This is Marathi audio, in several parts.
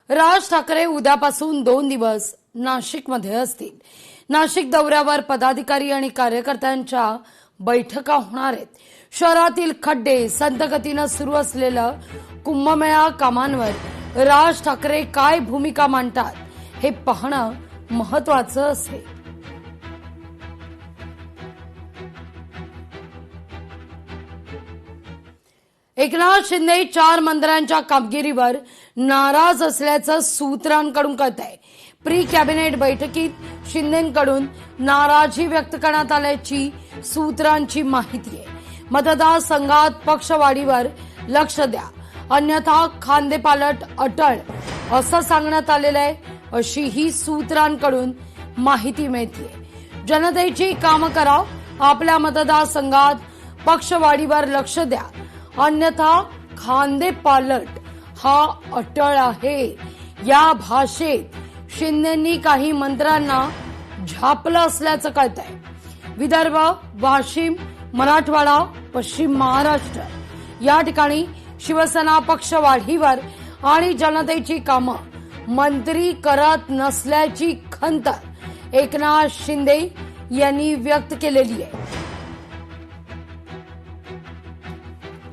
राज ठाकरे उद्यापासून 2 दिवस नाशिकमध्ये असतील। नाशिक दौऱ्यावर पदाधिकारी आणि कार्यकर्त्यांच्या बैठका होणार आहेत। शहरातील खड्डे, संत गतीनं सुरू असलेलं कुंभमेळा कामांवर राज ठाकरे काय भूमिका मांडतात हे पाहणं महत्त्वाचं असेल। एकनाथ शिंदे 4 मंत्र्यांच्या कामगिरीवर नाराज असल्याचं सूत्रांकडून कळतंय। प्री कॅबिनेट बैठकीत शिंदेंकडून नाराजी व्यक्त करण्यात आल्याची सूत्रांची माहिती आहे। मतदारसंघात पक्षवाढीवर लक्ष द्या, अन्यथा खांदेपालट अटळ असं सांगण्यात आलेलं आहे, अशी ही सूत्रांकडून माहिती मिळते। जनतेची कामं करा, आपल्या मतदारसंघात पक्षवाढीवर लक्ष द्या, अन्यथा खांदेपालट हा अटळ आहे। या भाषेत शिंदेंनी काही मंत्र्यांना झापलं असल्याचं कळतंय। विदर्भ, वाशिम, मराठवाडा, पश्चिम महाराष्ट्र या ठिकाणी शिवसेना पक्षवाढीवर आणि जनतेची कामं मंत्री करत नसल्याची खंत एकनाथ शिंदे यांनी व्यक्त केलेली आहे।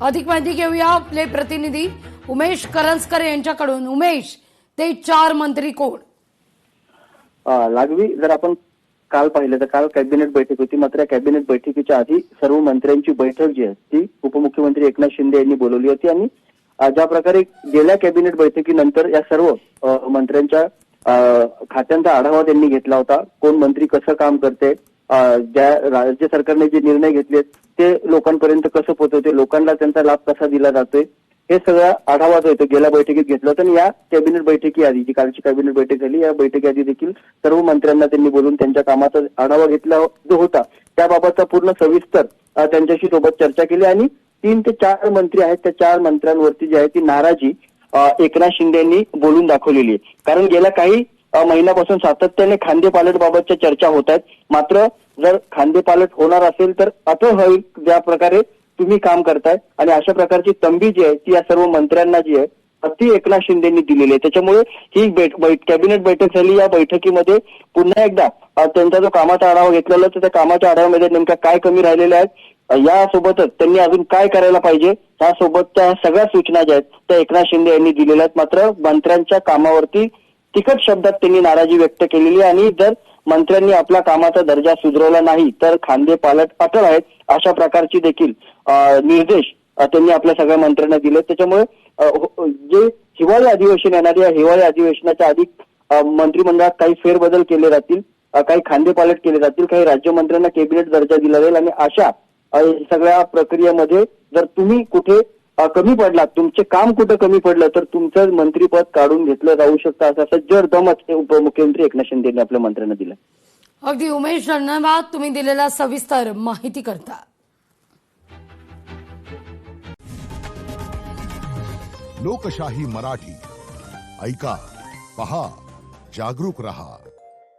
अधिक माहिती घेऊया आपले प्रतिनिधी उमेश करंजकर यांच्याकडून। उमेश, ते 4 मंत्री कोण? लागवी जर आपण काल पाहिलं तर काल कॅबिनेट बैठक होती, मात्र कॅबिनेट बैठकीच्या आधी सर्व मंत्र्यांची बैठक जी आहे ती उपमुख्यमंत्री एकनाथ शिंदे यांनी बोलवली होती आणि ज्या प्रकारे गेल्या कॅबिनेट बैठकीनंतर या सर्व मंत्र्यांच्या खात्यांचा आढावा त्यांनी घेतला होता। कोण मंत्री कसं काम करते, ज्या राज्य सरकारने जे निर्णय घेतले ते लोकांपर्यंत कसं पोहोचवते, लोकांना त्यांचा लाभ कसा दिला जातोय, हे सगळा आढावा जो गेल्या बैठकीत घेतला होता। आणि या कॅबिनेट बैठकी आधी, जी कालची कॅबिनेट बैठक झाली, या बैठकी आधी देखील सर्व मंत्र्यांना त्यांनी बोलून त्यांच्या कामाचा आढावा घेतला जो होता त्याबाबतचा पूर्ण सविस्तर त्यांच्याशी सोबत चर्चा केली। आणि 3 ते 4 मंत्री आहेत, त्या 4 मंत्र्यांवरती जी आहे ती नाराजी एकनाथ शिंदे यांनी बोलून दाखवलेली आहे। कारण गेल्या काही महिन्यापासून सातत्याने खांदेपालट बाबतच्या चर्चा होत आहेत, मात्र जर खांदेपालट होणार असेल तर अटळ होईल ज्या प्रकारे तुम्ही काम करताय, आणि अशा प्रकारची तंबी जी आहे ती या सर्व मंत्र्यांना जी आहे ती एकनाथ शिंदेंनी दिलेली आहे। त्याच्यामुळे ही कॅबिनेट बैठक झाली। या बैठकीमध्ये पुन्हा एकदा त्यांचा जो कामाचा आढावा घेतलेला तर त्या कामाच्या आढाव्यामध्ये नेमक्या काय कमी राहिलेल्या आहेत, यासोबतच त्यांनी अजून काय करायला पाहिजे, त्यासोबतच्या सगळ्या सूचना ज्या आहेत त्या एकनाथ शिंदे यांनी दिलेल्या आहेत। मात्र मंत्र्यांच्या कामावरती तिखट शब्दात त्यांनी नाराजी व्यक्त केलेली आहे आणि जर मंत्र्यांनी आपला कामाचा दर्जा सुधारवला नाही तर खांदेपालट अटळ आहेत, अशा प्रकारची देखील निर्देश त्यांनी आपल्या सगळ्या मंत्र्यांना दिले। त्याच्यामुळे जे हिवाळी अधिवेशन येणार, या हिवाळी अधिवेशनाच्या आधी मंत्रिमंडळात काही फेरबदल केले जातील, काही खांदेपालट केले जातील, काही राज्यमंत्र्यांना कॅबिनेट दर्जा दिला जाईल। आणि अशा सगळ्या प्रक्रियेमध्ये जर तुम्ही कुठे कमी पडला, तुमचे काम कुठे कमी पडलं तर तुमचं मंत्रीपद काढून घेतलं जाऊ शकतं, असं सज्जड दमच उपमुख्यमंत्री एकनाथ शिंदे यांनी आपल्या मंत्र्यांना दिलं। अगदी उमेश, धन्यवाद तुम्ही दिलेला सविस्तर माहिती करता। लोकशाही मराठी ऐका, पहा, जागरूक रहा।